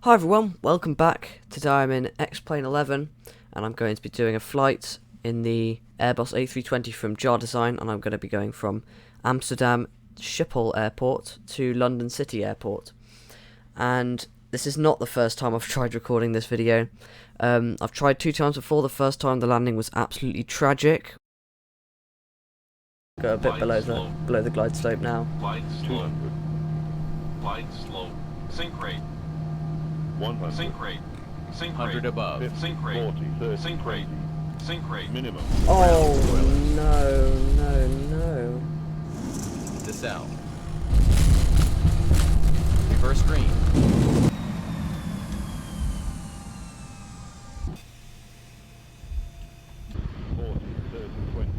Hi everyone, welcome back. Today I'm in X-Plane 11 and I'm going to be doing a flight in the Airbus A320 from Jar Design, and I'm going to be going from Amsterdam Schiphol Airport to London City Airport. And this is not the first time I've tried recording this video. I've tried 2 times before. The first time the landing was absolutely tragic. Go a bit below the glide slope now. Glide slow. Glide slow. Sink rate. 100. Sink rate. Sink 100 rate. above. Sink rate. 40, 30, Sink rate. 20. Sink rate. Minimum. Oh no. To south. Reverse green. 40, 30, 20.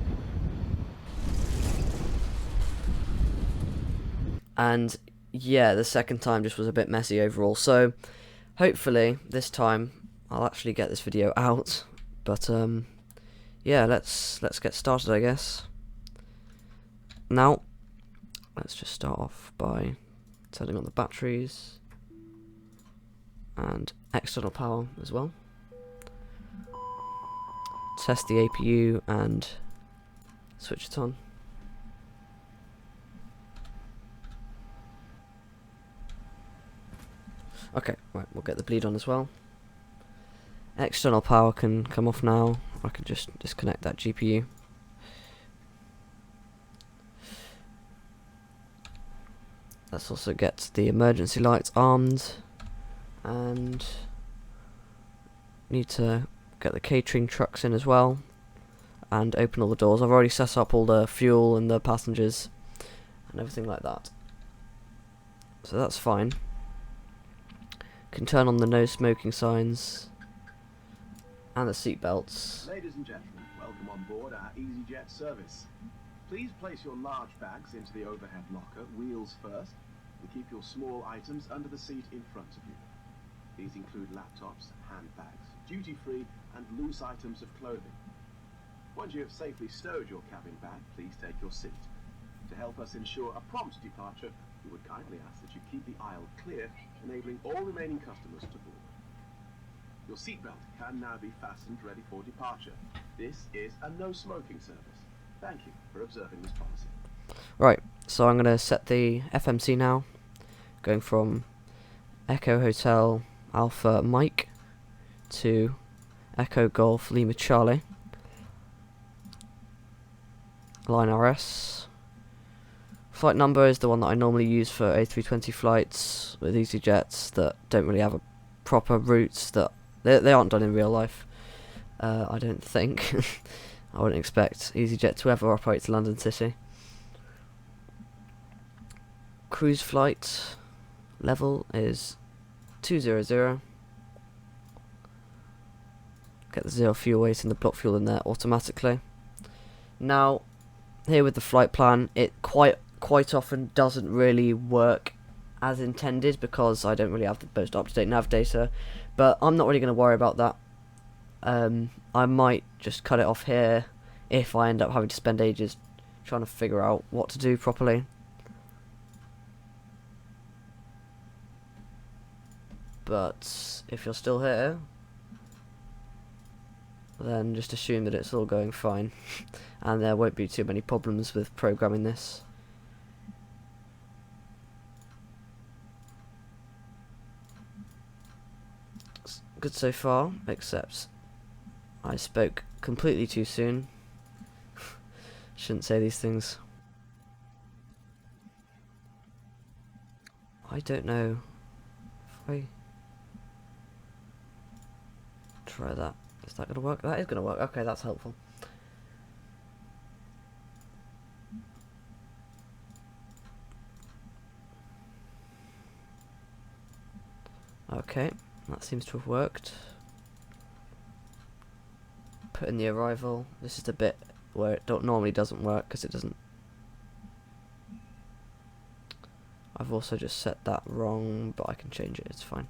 And yeah, the second time just was a bit messy overall, so hopefully this time I'll actually get this video out. But yeah, let's get started, I guess. Now let's just start off by turning on the batteries and external power as well. Test the APU and switch it on. Okay, right, we'll get the bleed on as well. External power can come off now. I can just disconnect that GPU. Let's also get the emergency lights armed, and need to get the catering trucks in as well and open all the doors. I've already set up all the fuel and the passengers and everything like that, so that's fine. Can turn on the no smoking signs and the seat belts. Ladies and gentlemen, welcome on board our EasyJet service. Please place your large bags into the overhead locker, wheels first, and keep your small items under the seat in front of you. These include laptops, handbags, duty-free and loose items of clothing. Once you have safely stowed your cabin bag, please take your seat. To help us ensure a prompt departure, we would kindly ask that you keep the aisle clear, enabling all remaining customers to board. Your seatbelt can now be fastened ready for departure. This is a no smoking service. Thank you for observing this policy. Right, so I'm going to set the FMC now, going from Echo Hotel Alpha Mike to Echo Golf Lima Charlie. Line RS. Flight number is the one that I normally use for A320 flights with EasyJets that don't really have a proper routes, that they aren't done in real life. I don't think. I wouldn't expect EasyJet to ever operate to London City. Cruise flight level is 200. Get the 0 fuel weight and the block fuel in there automatically. Now, here with the flight plan, it quite often doesn't really work as intended because I don't really have the most up-to-date nav data, but I'm not really going to worry about that. I might just cut it off here if I end up having to spend ages trying to figure out what to do properly. But if you're still here, then just assume that it's all going fine and there won't be too many problems with programming this. It's good so far, except I spoke completely too soon. Shouldn't say these things. I don't know if I try that. Is that going to work? That is going to work. Okay, that's helpful. Okay, that seems to have worked. Put in the arrival. This is the bit where it normally doesn't work because it doesn't. I've also just set that wrong, but I can change it. It's fine.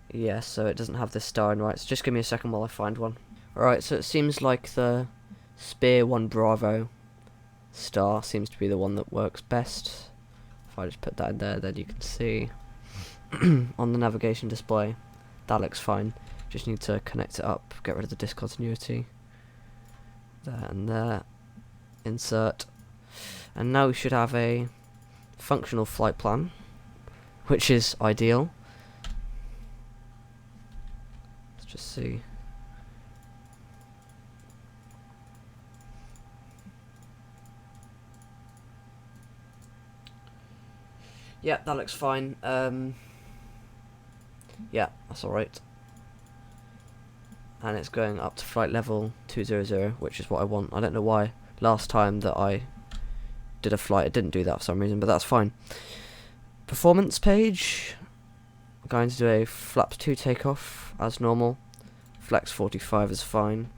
Yeah, so it doesn't have this star in right. So just give me a second while I find one. Alright, so it seems like the Spear 1 Bravo star seems to be the one that works best. If I just put that in there, then you can see. on the navigation display. That looks fine. Just need to connect it up, get rid of the discontinuity. There and there. Insert. And now we should have a functional flight plan, which is ideal. Let's just see. Yeah, that looks fine. Yeah, that's alright. And it's going up to flight level 200, which is what I want. I don't know why last time that I did a flight it didn't do that for some reason, but that's fine. Performance page. I'm going to do a flaps 2 takeoff as normal. Flex 45 is fine.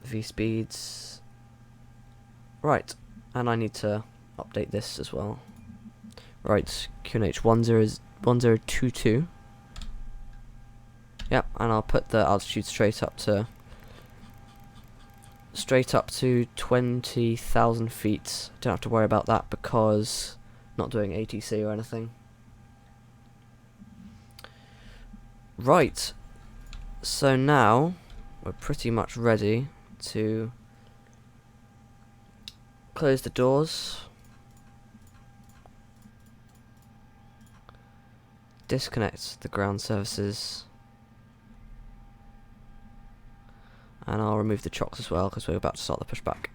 V speeds. Right, and I need to update this as well. Right, QNH 1022. Yep, and I'll put the altitude straight up to 20,000 feet. Don't have to worry about that because not doing ATC or anything. Right, so now we're pretty much ready to close the doors, disconnect the ground services, and I'll remove the chocks as well because we're about to start the pushback.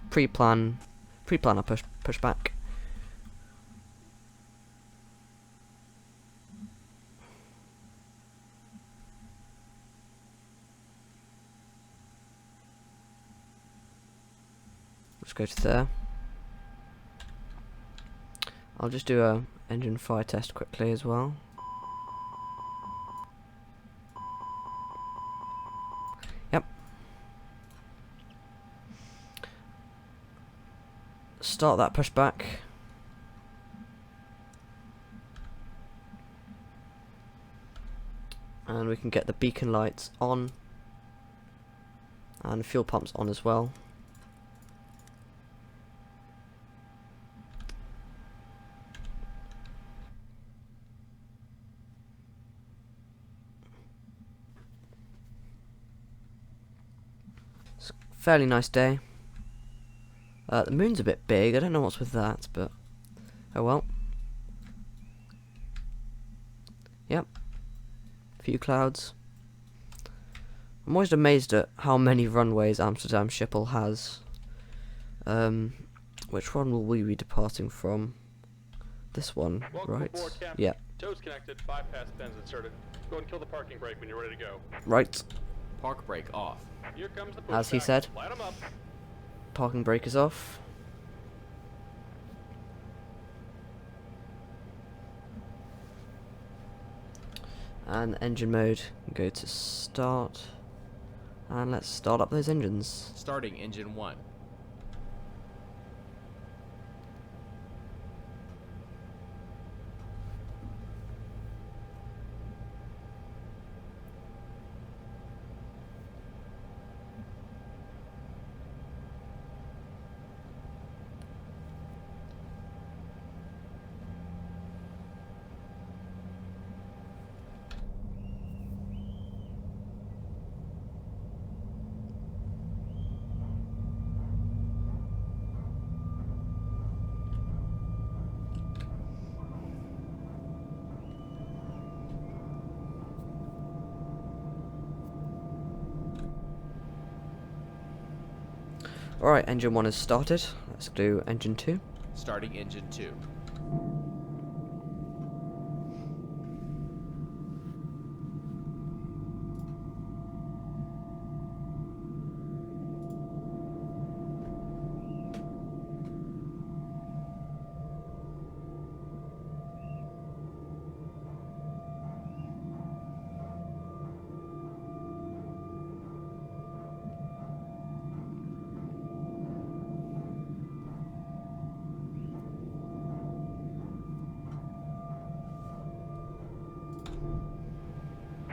Pre-plan a pushback. Let's go to there. I'll just do a engine fire test quickly as well. Yep. Start that pushback. And we can get the beacon lights on. And fuel pumps on as well. Fairly nice day. The moon's a bit big. I don't know what's with that, but oh well. Yep. Few clouds. I'm always amazed at how many runways Amsterdam Schiphol has. Which one will we be departing from? This one, Welcome right? aboard, Captain. Yeah. Toes connected, bypass pins inserted. Go and kill the parking brake when you're ready to go. Right. Park brake off. Here comes the As he pushback. said. Light 'em up. Parking brake is off. And engine mode, go to start. And let's start up those engines. Starting engine 1. Alright, engine 1 is started. Let's do engine 2. Starting engine 2.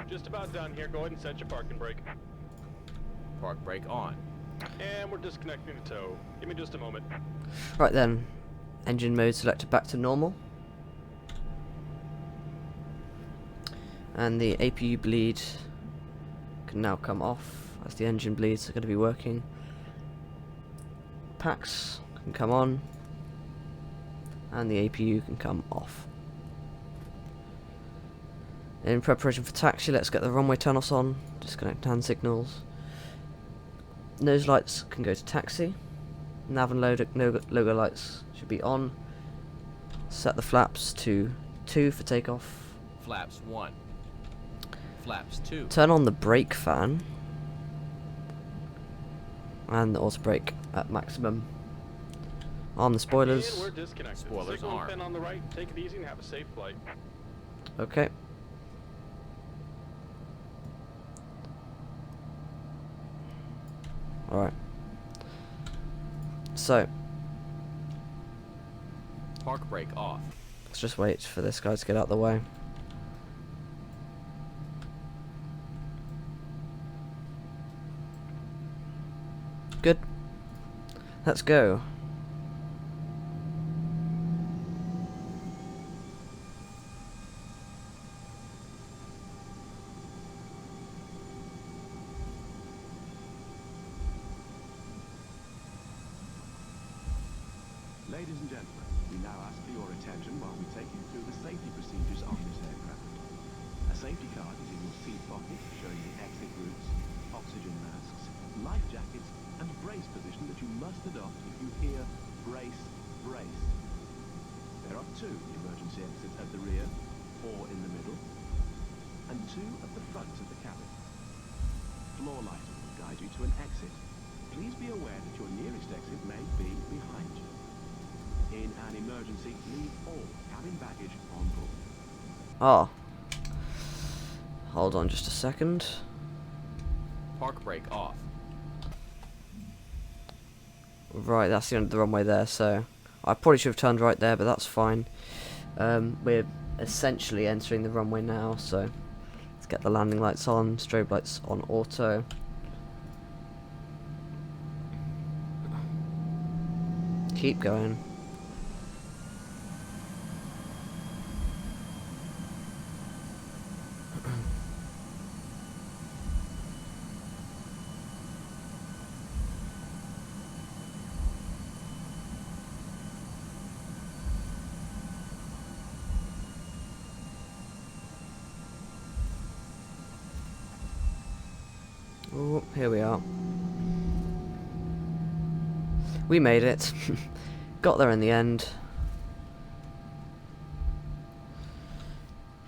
Just about done here. Go ahead and set your parking brake. Park brake on. And we're disconnecting the tow. Give me just a moment. Right then, engine mode selected back to normal. And the APU bleed can now come off as the engine bleeds are going to be working. Packs can come on. And the APU can come off. In preparation for taxi, let's get the runway turn-offs on. Disconnect hand signals. Nose lights can go to taxi. Nav and logo lights should be on. Set the flaps to 2 for takeoff. Flaps 1. Flaps 2. Turn on the brake fan. And the auto brake at maximum. Arm the spoilers. And we're disconnected. Spoilers Signal armed. pin on the right. Take it easy and have a safe flight. Okay. Alright. So, Park brake off. let's just wait for this guy to get out of the way. Good. Let's go. Ladies and gentlemen, we now ask for your attention while we take you through the safety procedures on this aircraft. A safety card is in your seat pocket, showing the exit routes, oxygen masks, life jackets, and brace position that you must adopt if you hear brace, brace. There are 2 emergency exits at the rear, 4 in the middle, and 2 at the front of the cabin. Floor lighting will guide you to an exit. Please be aware that your nearest exit may be behind you. In an emergency, leave all cabin baggage on board. Oh. Hold on just a second. Park brake off. Right, that's the end of the runway there, so I probably should have turned right there, but that's fine. We're essentially entering the runway now, so let's get the landing lights on, strobe lights on auto. Keep going. Oh, here we are. We made it. Got there in the end.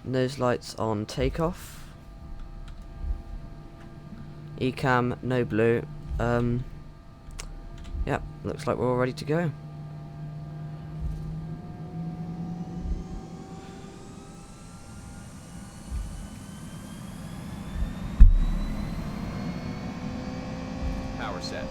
Nose lights on takeoff. ECAM, no blue. Yep, looks like we're all ready to go. Power set.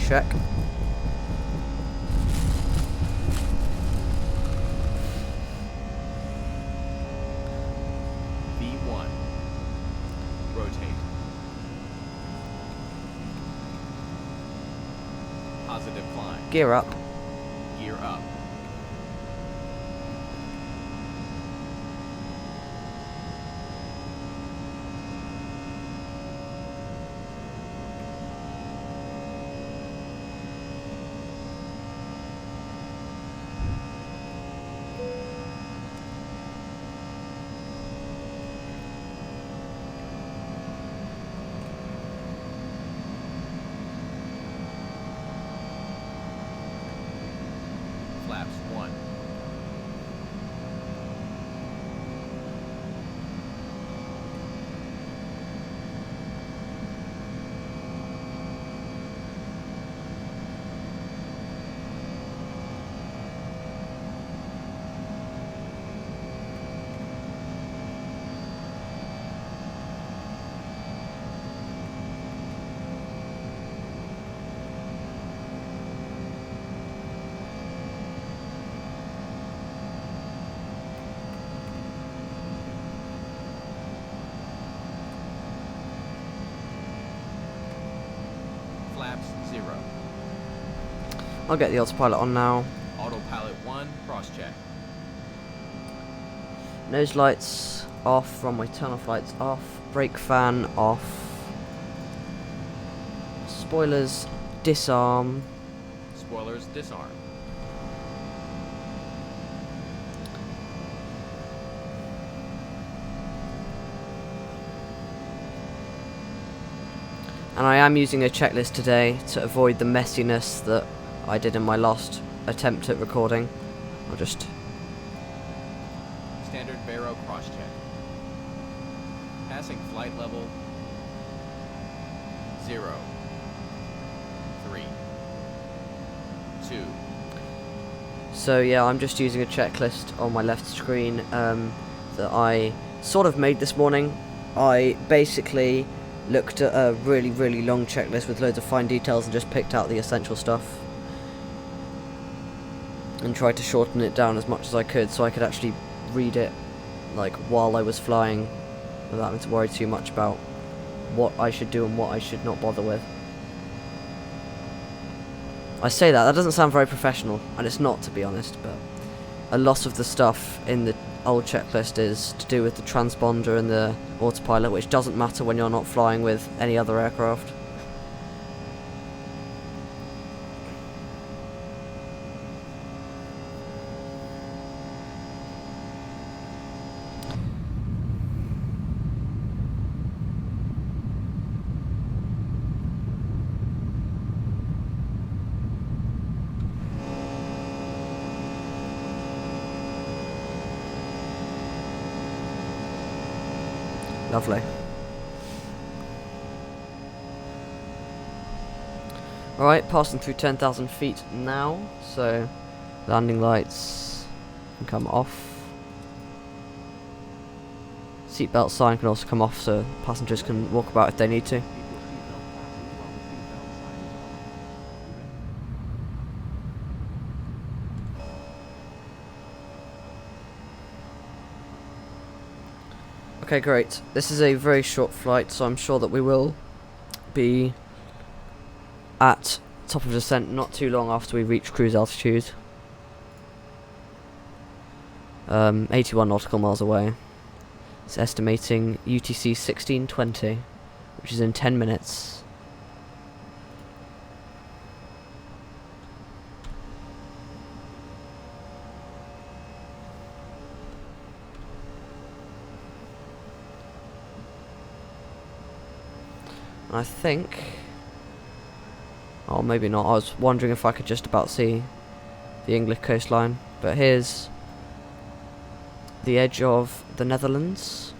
Check. V1. Rotate. Positive climb. Gear up. Gear up. I'll get the autopilot on now. Autopilot 1, cross-check. Nose lights off, runway turn-off lights off, brake fan off. Spoilers disarm. Spoilers disarm. And I am using a checklist today to avoid the messiness that I did in my last attempt at recording. I'll just... Standard Baro cross-check. Passing flight level 0, 3, 2. So yeah, I'm just using a checklist on my left screen that I sort of made this morning. I basically looked at a really long checklist with loads of fine details and just picked out the essential stuff and tried to shorten it down as much as I could so I could actually read it like while I was flying without having to worry too much about what I should do and what I should not bother with. I say that doesn't sound very professional, and it's not, to be honest, but a lot of the stuff in the old checklist is to do with the transponder and the autopilot, which doesn't matter when you're not flying with any other aircraft. Lovely. Alright, passing through 10,000 feet now, so landing lights can come off. Seatbelt sign can also come off so passengers can walk about if they need to. Okay, great. This is a very short flight, so I'm sure that we will be at top of descent not too long after we reach cruise altitude. 81 nautical miles away. It's estimating UTC 1620, which is in 10 minutes. I think... oh, maybe not. I was wondering if I could just about see the English coastline. But here's the edge of the Netherlands.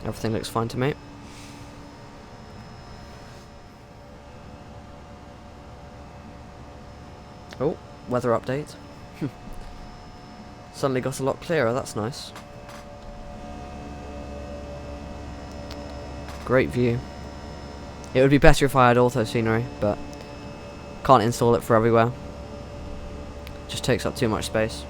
Everything looks fine to me. Oh, weather update. Suddenly got a lot clearer, that's nice. Great view. It would be better if I had auto scenery, but can't install it for everywhere. Just takes up too much space.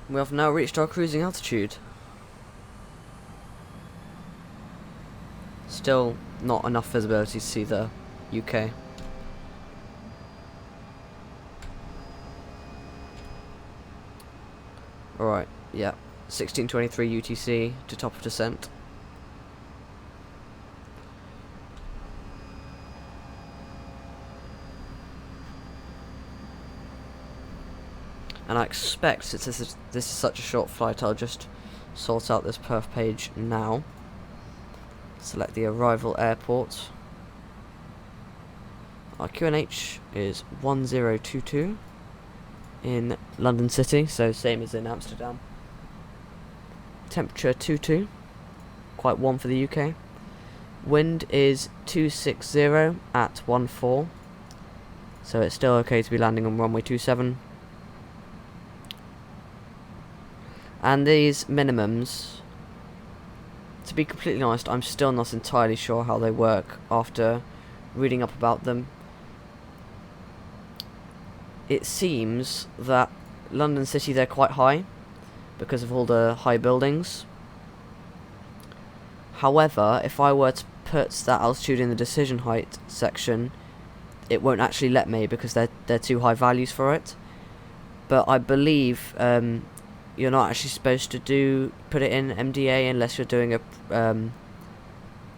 We have now reached our cruising altitude. Still not enough visibility to see the UK. Alright, yeah. 1623 UTC to top of descent. And I expect, since this is such a short flight, I'll just sort out this perf page now. Select the arrival airport. Our QNH is 1022 in London City, so same as in Amsterdam. Temperature 22, quite warm for the UK. Wind is 260 at 14, so it's still okay to be landing on runway 27. And these minimums, to be completely honest, I'm still not entirely sure how they work after reading up about them. it seems that London City, they're quite high because of all the high buildings. However, if I were to put that altitude in the decision height section, it won't actually let me because they're too high values for it. But I believe you're not actually supposed to put it in MDA unless you're doing a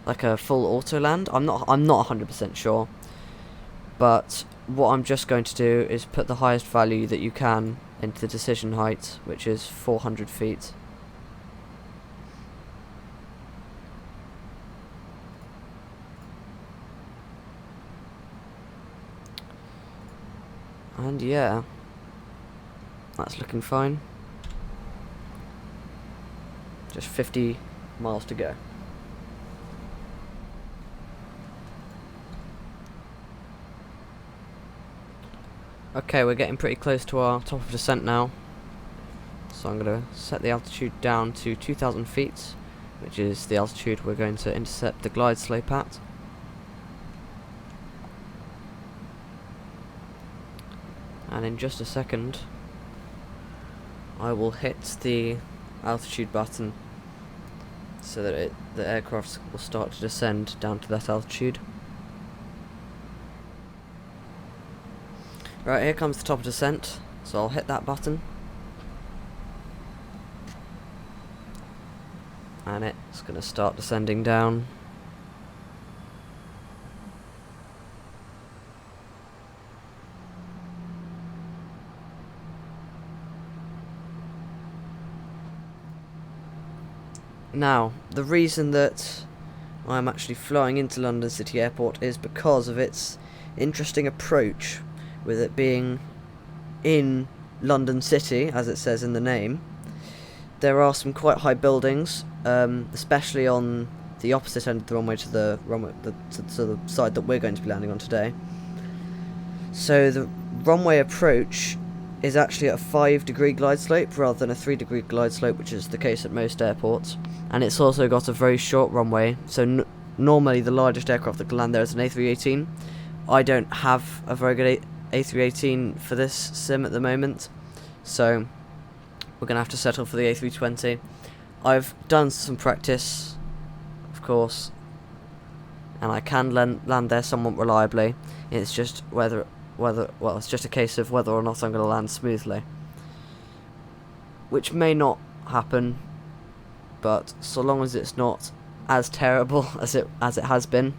like a full auto land. I'm not 100% sure, but what I'm just going to do is put the highest value that you can into the decision height, which is 400 feet. And yeah, that's looking fine. Just 50 miles to go. Okay, we're getting pretty close to our top of descent now. So I'm going to set the altitude down to 2,000 feet, which is the altitude we're going to intercept the glide slope at. And in just a second, I will hit the altitude button so that the aircraft will start to descend down to that altitude. Right, here comes the top of descent, so I'll hit that button. And it's going to start descending down. Now, the reason that I'm actually flying into London City Airport is because of its interesting approach, with it being in London City, as it says in the name. There are some quite high buildings, especially on the opposite end of the runway to the runway to the side that we're going to be landing on today. So the runway approach is actually at a 5-degree glide slope rather than a 3-degree glide slope, which is the case at most airports. And it's also got a very short runway, so normally the largest aircraft that can land there is an A318. I don't have a very good A318 for this sim at the moment, so we're going to have to settle for the A320. I've done some practice, of course, and I can land there somewhat reliably. It's just it's just a case of whether or not I'm going to land smoothly, which may not happen, but so long as it's not as terrible as it has been,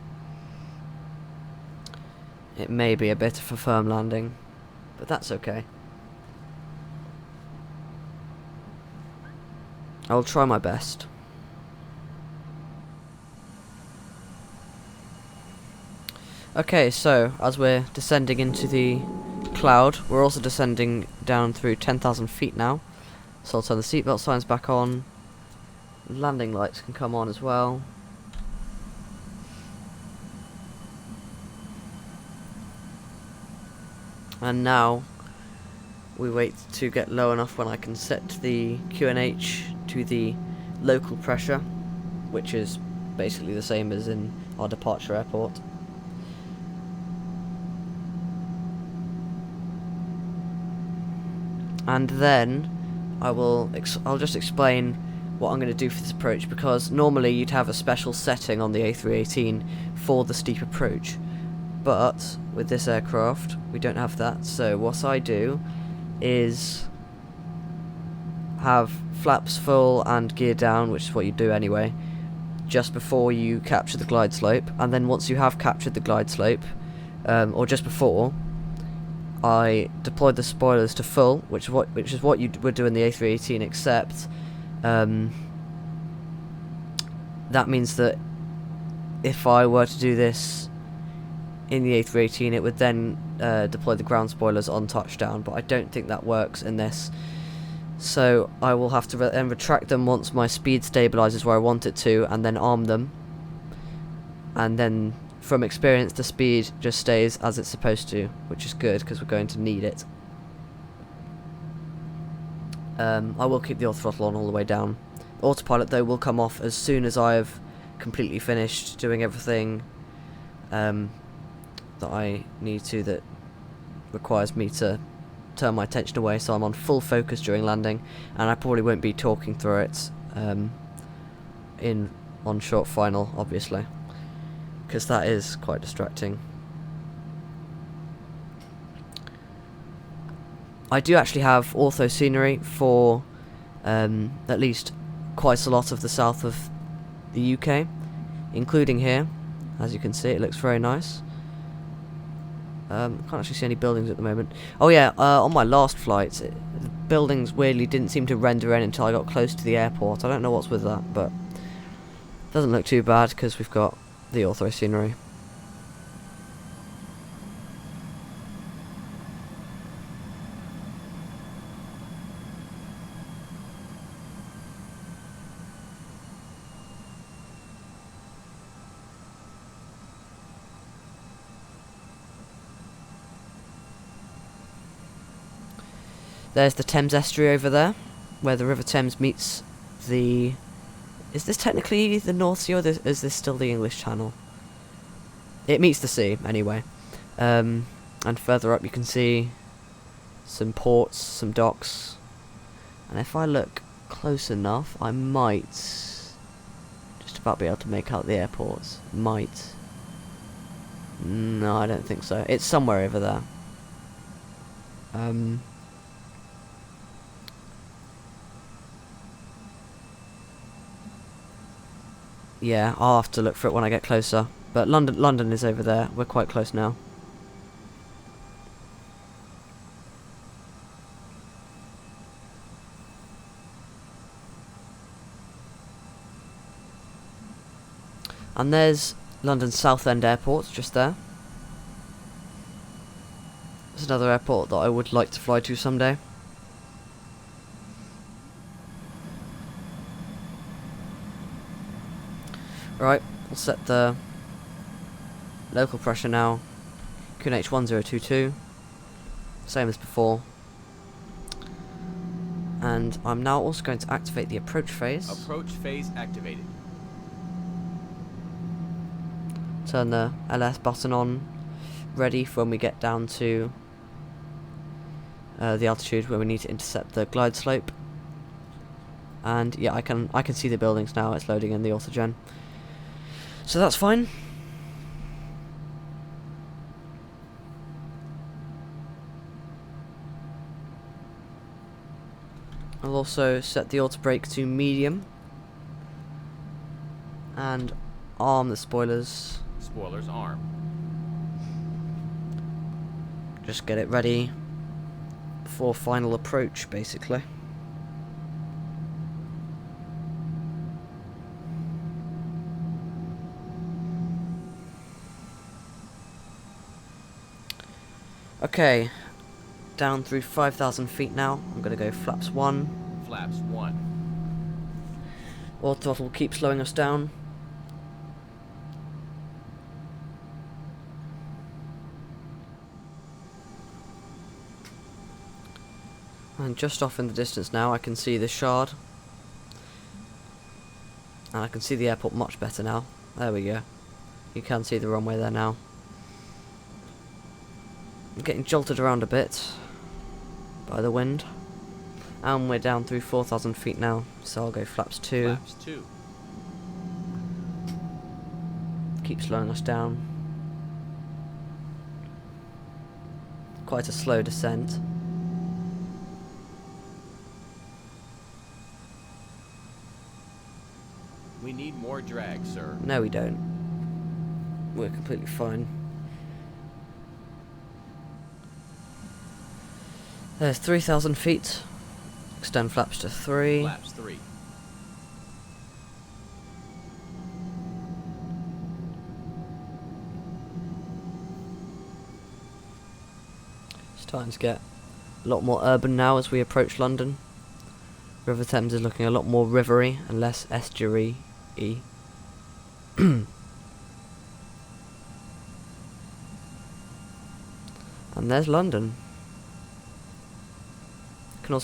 it may be a bit of a firm landing, but that's okay. I'll try my best. Okay, so as we're descending into the cloud, we're also descending down through 10,000 feet now. So I'll turn the seatbelt signs back on. Landing lights can come on as well. And now we wait to get low enough when I can set the QNH to the local pressure, which is basically the same as in our departure airport. And then I'll just explain what I'm going to do for this approach, because normally you'd have a special setting on the A318 for the steep approach, but with this aircraft we don't have that. So what I do is have flaps full and gear down, which is what you do anyway, just before you capture the glide slope, and then once you have captured the glide slope, or just before, I deployed the spoilers to full, which is what you would do in the A318, except that means that if I were to do this in the A318, it would then deploy the ground spoilers on touchdown, but I don't think that works in this. So I will have to then retract them once my speed stabilizes where I want it to, and then arm them. And then from experience, the speed just stays as it's supposed to, which is good because we're going to need it. I will keep the auto throttle on all the way down. Autopilot though will come off as soon as I have completely finished doing everything that I need to, that requires me to turn my attention away, so I'm on full focus during landing, and I probably won't be talking through it on short final, obviously, because that is quite distracting. I do actually have ortho scenery for at least quite a lot of the south of the UK, including here. As you can see, it looks very nice. Can't actually see any buildings at the moment. Oh yeah, on my last flight, the buildings weirdly didn't seem to render in until I got close to the airport. I don't know what's with that, but it doesn't look too bad because we've got the ortho scenery. There's the Thames estuary over there, where the River Thames meets the... Is this technically the North Sea, or is this still the English Channel? It meets the sea, anyway. And further up you can see some ports, some docks. And if I look close enough, I might just about be able to make out the airports. Might. No, I don't think so. It's somewhere over there. Yeah, I'll have to look for it when I get closer. But London is over there. We're quite close now. And there's London Southend Airport, just there. There's another airport that I would like to fly to someday. Right, we'll set the local pressure now. QNH 1022, same as before. And I'm now also going to activate the approach phase. Approach phase activated. Turn the LS button on, ready for when we get down to the altitude where we need to intercept the glide slope. And yeah, I can see the buildings now. It's loading in the autogen. So that's fine. I'll also set the auto brake to medium and arm the spoilers. Spoilers arm. Just get it ready for final approach, basically. Okay, down through 5,000 feet now. I'm going to go flaps 1. Flaps 1. Auto throttle will keep slowing us down. And just off in the distance now I can see the Shard. And I can see the airport much better now. There we go. You can see the runway there now. I'm getting jolted around a bit by the wind. And we're down through 4,000 feet now, so I'll go flaps 2. Flaps 2. Keep slowing us down. Quite a slow descent. We need more drag, sir. No, we don't. We're completely fine. There's 3,000 feet. Extend flaps to 3. Flaps 3. It's starting to get a lot more urban now as we approach London. River Thames is looking a lot more rivery and less estuary-y. And there's London. You can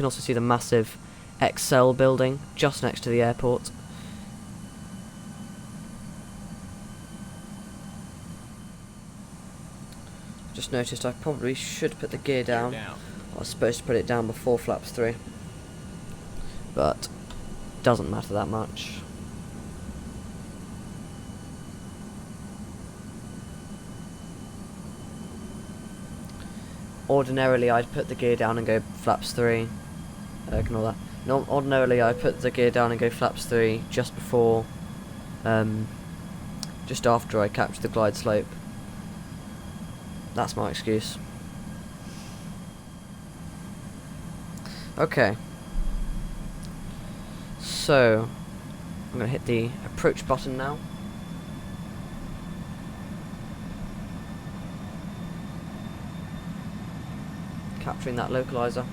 also see the massive Excel building just next to the airport. Just noticed I probably should put the gear down. Gear down. I was supposed to put it down before flaps 3. But doesn't matter that much. Ordinarily I'd put the gear down and go flaps 3. Ignore that. No, ordinarily I put the gear down and go flaps 3 just before, just after I capture the glide slope. That's my excuse. Okay. So, I'm going to hit the approach button now. Capturing that localizer.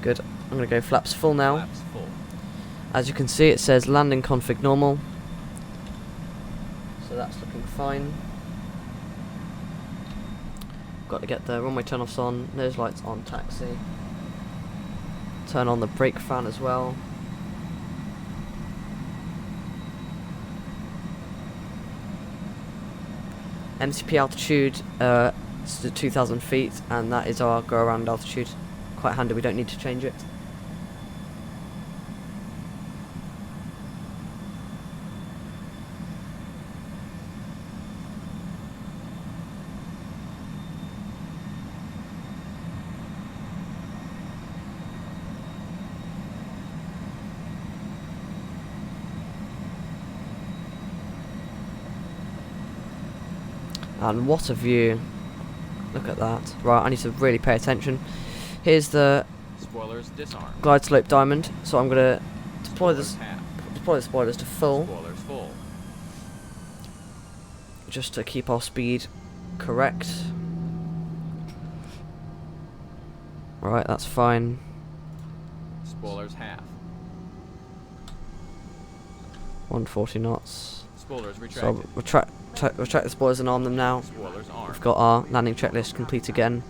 Good. I'm going to go flaps full now. Flaps full. As you can see, it says landing config normal. So that's looking fine. Got to get the runway turn-offs on, nose lights on taxi. Turn on the brake fan as well. MCP altitude is to 2,000 feet, and that is our go-around altitude. Quite handy, we don't need to change it. And what a view. Look at that. Right, I need to really pay attention. Here's the Spoilers disarmed. glide slope diamond. So I'm going to deploy Spoilers half. the spoilers to full, Spoilers full. just to keep our speed correct. Right, that's fine. Spoilers half. 140 knots. Spoilers So retracted. I'll retract the spoilers and arm them now. Spoilers armed. We've got our landing checklist complete again.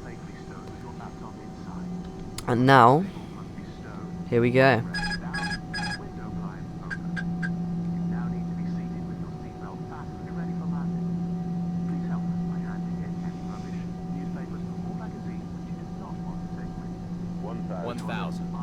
And now, here we go. One thousand.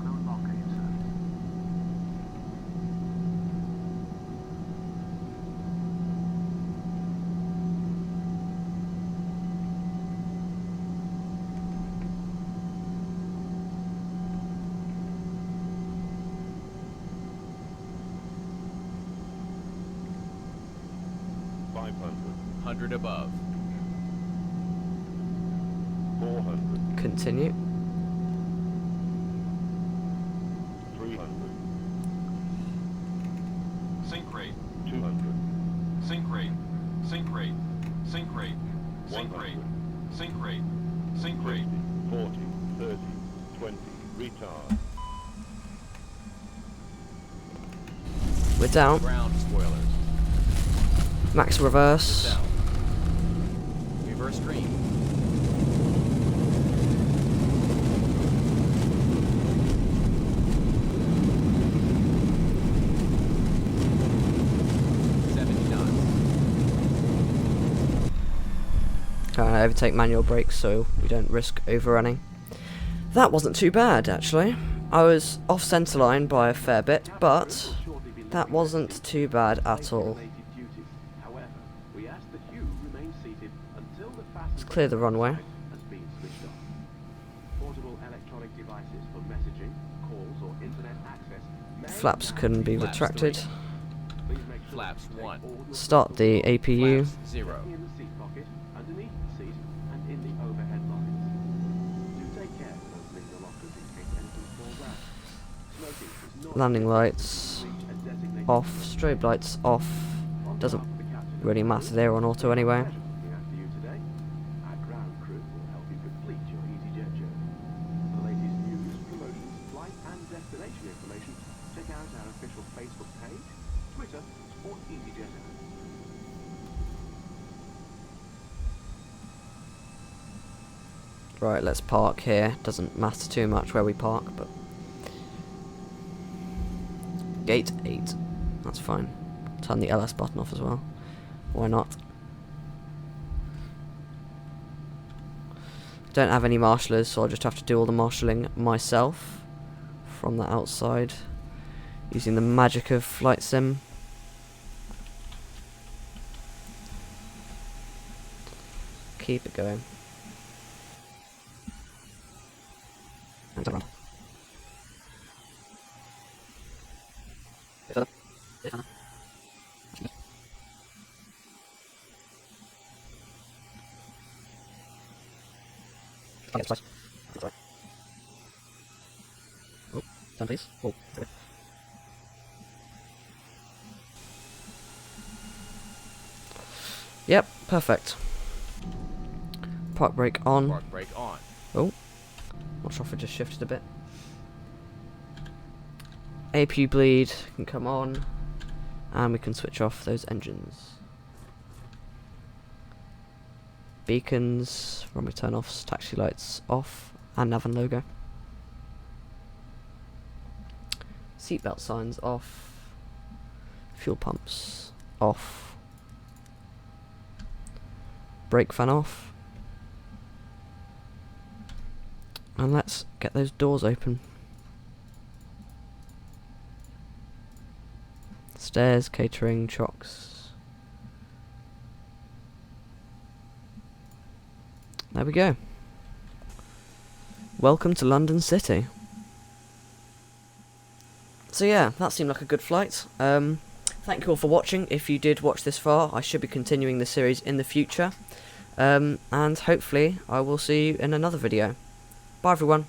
Hundred above. 400, Continue. 300, Sync rate, 200, sync rate, sync rate, sync rate, sync 100, rate, sync rate, sync rate. 40, 30, 20, retard. We're down. Ground spoilers. Max reverse. Down. Reverse green. I overtake manual brakes so we don't risk overrunning. That wasn't too bad actually. I was off centerline by a fair bit, but that wasn't too bad at all. Let's clear the runway. Flaps can be Flaps retracted. 3. Flaps 1. Start the APU. Flaps 0. Landing lights off, strobe lights off. Doesn't really matter, they're on auto anyway. Right, let's park here. Doesn't matter too much where we park, but gate 8. That's fine. Turn the LS button off as well. Why not? Don't have any marshallers, so I'll just have to do all the marshalling myself from the outside, using the magic of Flight Sim. Keep it going. And around. Oh, turn please. Oh, okay. Yep, perfect. Park brake on. Park brake on. Oh, not sure if it just shifted a bit. APU bleed can come on, and we can switch off those engines. Beacons, runway turn-offs, taxi lights off, and nav and logo. Seatbelt signs off. Fuel pumps off. Brake fan off. And let's get those doors open. Stairs, catering, chocks. There we go. Welcome to London City. So yeah, that seemed like a good flight. Thank you all for watching. If you did watch this far, I should be continuing the series in the future. And hopefully I will see you in another video. Bye everyone.